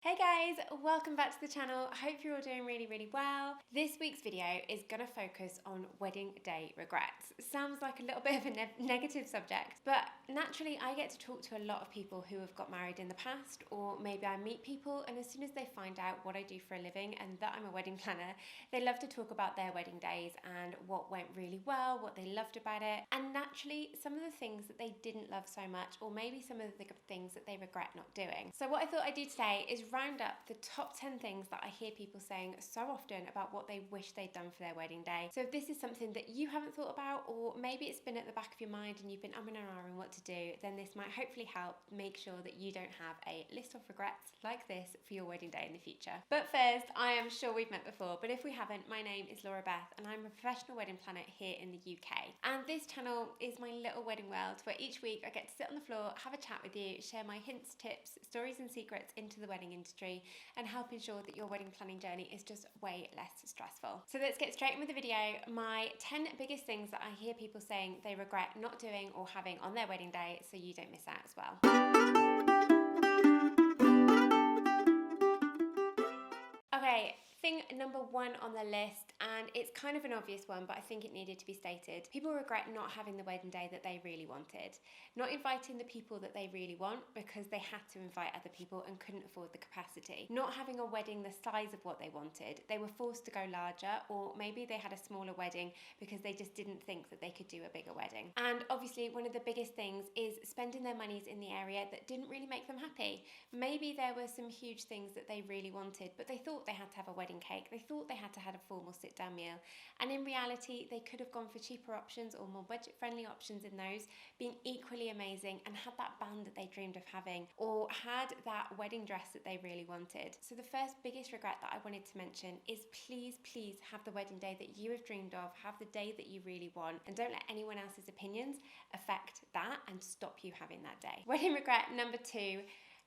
Hey guys, welcome back to the channel. I hope you're all doing really well. This week's video is gonna focus on wedding day regrets. Sounds like a little bit of a negative subject, but naturally I get to talk to a lot of people who have got married in the past, or maybe I meet people and as soon as they find out what I do for a living and that I'm a wedding planner, they love to talk about their wedding days and what went really well, what they loved about it, and naturally some of the things that they didn't love so much, or maybe some of the things that they regret not doing. So what I thought I'd do today is round up the top 10 things that I hear people saying so often about what they wish they'd done for their wedding day. So if this is something that you haven't thought about, or maybe it's been at the back of your mind and you've been umming and ahhing what to do, then this might hopefully help make sure that you don't have a list of regrets like this for your wedding day in the future. But first, I am sure we've met before, but if we haven't, my name is Beth and I'm a professional wedding planner here in the UK. And this channel is my little wedding world where each week I get to sit on the floor, have a chat with you, share my hints, tips, stories and secrets into the wedding industry, and help ensure that your wedding planning journey is just way less stressful. So let's get straight in with the video. My 10 biggest things that I hear people saying they regret not doing or having on their wedding day, so you don't miss out as well. Okay, thing number one on the list, and it's kind of an obvious one, but I think it needed to be stated. People regret not having the wedding day that they really wanted. Not inviting the people that they really want because they had to invite other people and couldn't afford the capacity. Not having a wedding the size of what they wanted. They were forced to go larger, or maybe they had a smaller wedding because they just didn't think that they could do a bigger wedding. And obviously one of the biggest things is spending their monies in the area that didn't really make them happy. Maybe there were some huge things that they really wanted, but they thought they had to have a wedding cake. They thought they had to have a formal sit-down meal. And in reality, they could have gone for cheaper options or more budget-friendly options in those, being equally amazing, and had that band that they dreamed of having, or had that wedding dress that they really wanted. So the first biggest regret that I wanted to mention is please have the wedding day that you have dreamed of, have the day that you really want, and don't let anyone else's opinions affect that and stop you having that day. Wedding regret number 2,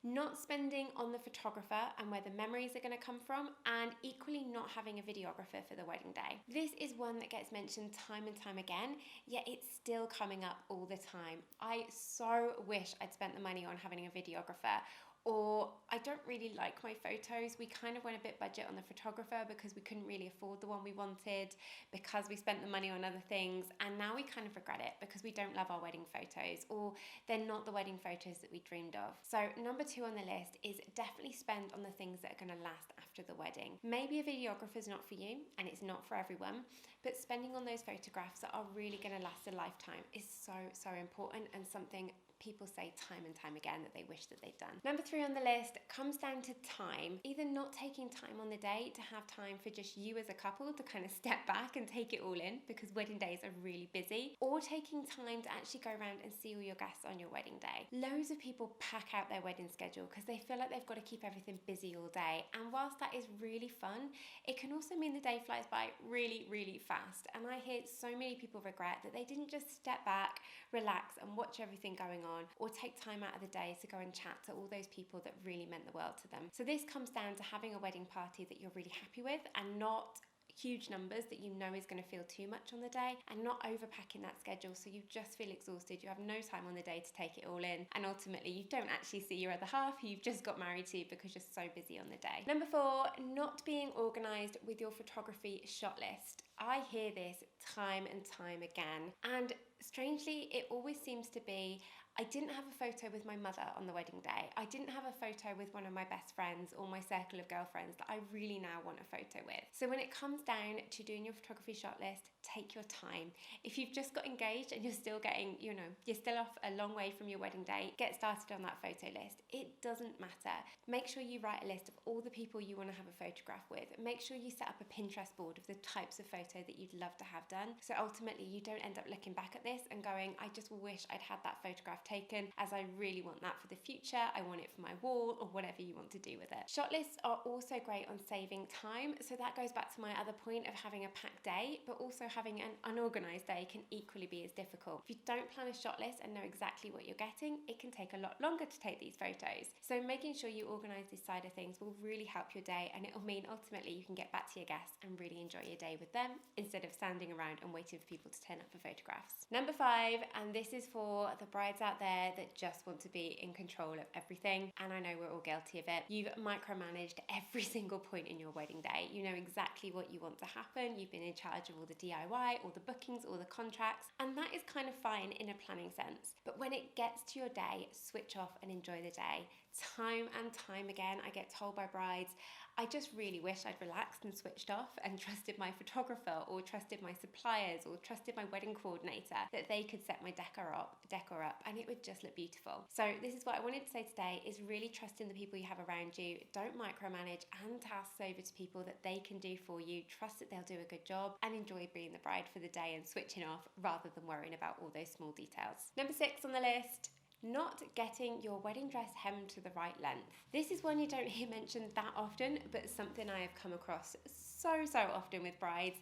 not spending on the photographer and where the memories are going to come from, and equally not having a videographer for the wedding day. This is one that gets mentioned time and time again, yet it's still coming up all the time. I so wish I'd spent the money on having a videographer, or I don't really like my photos. We kind of went a bit budget on the photographer because we couldn't really afford the one we wanted, because we spent the money on other things, and now we kind of regret it because we don't love our wedding photos, or they're not the wedding photos that we dreamed of. So number 2 on the list is definitely spend on the things that are going to last after the wedding. Maybe a videographer is not for you and it's not for everyone, but spending on those photographs that are really going to last a lifetime is so important, and something people say time and time again that they wish that they'd done. Number 3 on the list comes down to time. Either not taking time on the day to have time for just you as a couple to kind of step back and take it all in, because wedding days are really busy, or taking time to actually go around and see all your guests on your wedding day. Loads of people pack out their wedding schedule because they feel like they've got to keep everything busy all day, and whilst that is really fun, it can also mean the day flies by really fast. And I hear so many people regret that they didn't just step back, relax and watch everything going on, or take time out of the day to go and chat to all those people that really meant the world to them. So this comes down to having a wedding party that you're really happy with, and not huge numbers that you know is going to feel too much on the day, and not overpacking that schedule so you just feel exhausted, you have no time on the day to take it all in, and ultimately you don't actually see your other half who you've just got married to because you're so busy on the day. Number 4, not being organised with your photography shot list. I hear this time and time again, and strangely it always seems to be, I didn't have a photo with my mother on the wedding day. I didn't have a photo with one of my best friends or my circle of girlfriends that I really now want a photo with. So when it comes down to doing your photography shot list, take your time. If you've just got engaged and you're still getting, you're still off a long way from your wedding day, get started on that photo list. It doesn't matter. Make sure you write a list of all the people you want to have a photograph with. Make sure you set up a Pinterest board of the types of photo that you'd love to have done. So ultimately you don't end up looking back at this and going, I just wish I'd had that photograph taken, as I really want that for the future. I want it for my wall, or whatever you want to do with it. Shot lists are also great on saving time. So that goes back to my other point of having a packed day, but also having an unorganized day can equally be as difficult. If you don't plan a shot list and know exactly what you're getting, it can take a lot longer to take these photos. So making sure you organize this side of things will really help your day, and it'll mean ultimately you can get back to your guests and really enjoy your day with them instead of standing around and waiting for people to turn up for photographs. Number 5, and this is for the brides out out there that just want to be in control of everything, and I know we're all guilty of it. You've micromanaged every single point in your wedding day. You know exactly what you want to happen. You've been in charge of all the DIY, all the bookings, all the contracts, and that is kind of fine in a planning sense. But when it gets to your day, switch off and enjoy the day. Time and time again, I get told by brides, I just really wish I'd relaxed and switched off and trusted my photographer or trusted my suppliers or trusted my wedding coordinator that they could set my decor up and it would just look beautiful. So this is what I wanted to say today, is really trust in the people you have around you. Don't micromanage, hand tasks over to people that they can do for you. Trust that they'll do a good job and enjoy being the bride for the day and switching off rather than worrying about all those small details. Number 6 on the list, not getting your wedding dress hemmed to the right length. This is one you don't hear mentioned that often, but something I have come across so often with brides,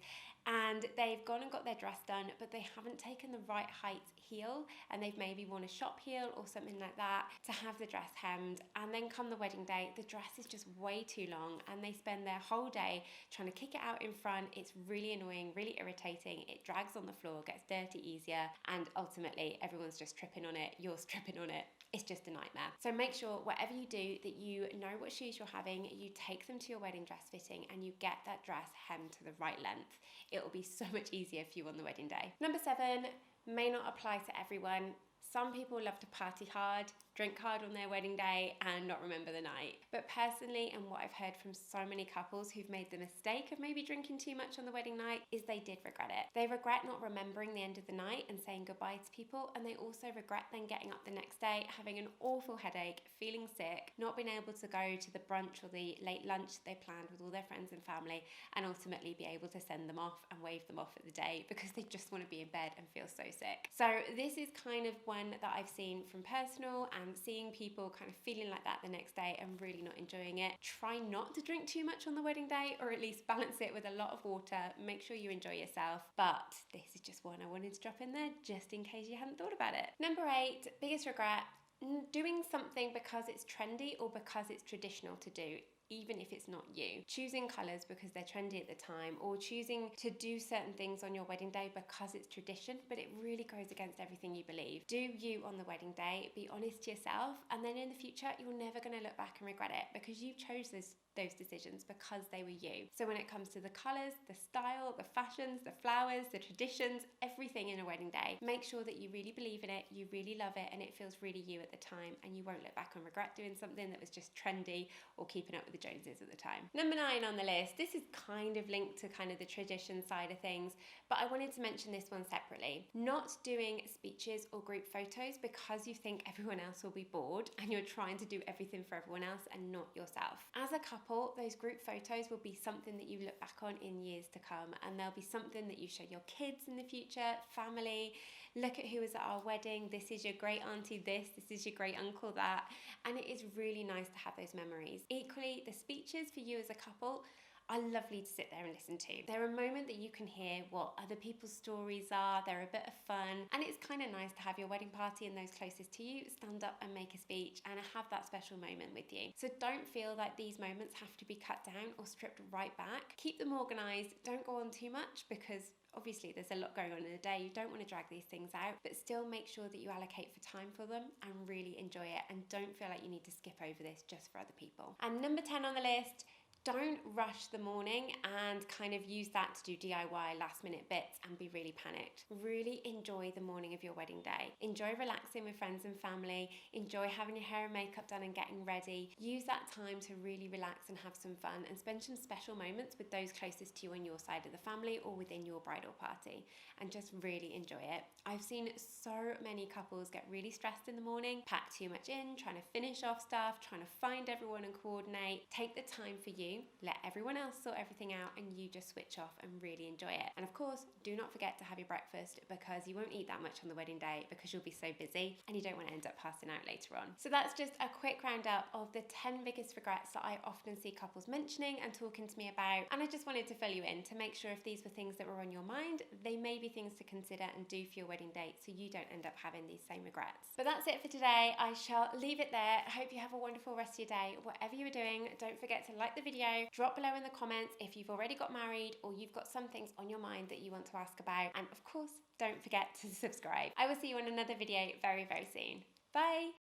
and they've gone and got their dress done, but they haven't taken the right height heel, and they've maybe worn a shop heel or something like that to have the dress hemmed, and then come the wedding day, the dress is just way too long, and they spend their whole day trying to kick it out in front. It's really annoying, really irritating. It drags on the floor, gets dirty easier, and ultimately everyone's just tripping on it, you're tripping on it. It's just a nightmare. So make sure whatever you do that you know what shoes you're having, you take them to your wedding dress fitting and you get that dress hemmed to the right length. It will be so much easier for you on the wedding day. Number 7 may not apply to everyone. Some people love to party hard, drink hard on their wedding day and not remember the night. But personally, and what I've heard from so many couples who've made the mistake of maybe drinking too much on the wedding night, is they did regret it. They regret not remembering the end of the night and saying goodbye to people, and they also regret then getting up the next day, having an awful headache, feeling sick, not being able to go to the brunch or the late lunch they planned with all their friends and family, and ultimately be able to send them off and wave them off at the day because they just want to be in bed and feel so sick. So this is kind of one that I've seen from personal and seeing people kind of feeling like that the next day and really not enjoying it. Try not to drink too much on the wedding day, or at least balance it with a lot of water. Make sure you enjoy yourself. But this is just one I wanted to drop in there just in case you hadn't thought about it. Number 8, biggest regret, doing something because it's trendy or because it's traditional to do, even if it's not you. Choosing colours because they're trendy at the time, or choosing to do certain things on your wedding day because it's tradition, but it really goes against everything you believe. Do you on the wedding day, be honest to yourself, and then in the future you're never going to look back and regret it because you chose those decisions because they were you. So when it comes to the colours, the style, the fashions, the flowers, the traditions, everything in a wedding day, make sure that you really believe in it, you really love it, and it feels really you at the time, and you won't look back and regret doing something that was just trendy or keeping up with the Joneses at the time. Number 9 on the list, this is kind of linked to kind of the tradition side of things, but I wanted to mention this one separately. Not doing speeches or group photos because you think everyone else will be bored and you're trying to do everything for everyone else and not yourself. As a couple, those group photos will be something that you look back on in years to come, and they'll be something that you show your kids in the future, family. Look at who was at our wedding. This is your great auntie this is your great uncle that. And it is really nice to have those memories. Equally, the speeches for you as a couple are lovely to sit there and listen to. They're a moment that you can hear what other people's stories are, they're a bit of fun, and it's kind of nice to have your wedding party and those closest to you stand up and make a speech and have that special moment with you. So don't feel like these moments have to be cut down or stripped right back. Keep them organised, don't go on too much because obviously there's a lot going on in a day, you don't want to drag these things out, but still make sure that you allocate for time for them and really enjoy it, and don't feel like you need to skip over this just for other people. And number 10 on the list, don't rush the morning and kind of use that to do DIY last minute bits and be really panicked. Really enjoy the morning of your wedding day. Enjoy relaxing with friends and family. Enjoy having your hair and makeup done and getting ready. Use that time to really relax and have some fun and spend some special moments with those closest to you on your side of the family or within your bridal party, and just really enjoy it. I've seen so many couples get really stressed in the morning, pack too much in, trying to finish off stuff, trying to find everyone and coordinate. Take the time for you. Let everyone else sort everything out and you just switch off and really enjoy it. And of course, do not forget to have your breakfast, because you won't eat that much on the wedding day because you'll be so busy and you don't want to end up passing out later on. So that's just a quick roundup of the 10 biggest regrets that I often see couples mentioning and talking to me about. And I just wanted to fill you in to make sure if these were things that were on your mind, they may be things to consider and do for your wedding date so you don't end up having these same regrets. But that's it for today. I shall leave it there. I hope you have a wonderful rest of your day. Whatever you are doing, don't forget to like the video video. Drop below in the comments if you've already got married or you've got some things on your mind that you want to ask about. And of course, don't forget to subscribe. I will see you in another video very, very soon. Bye.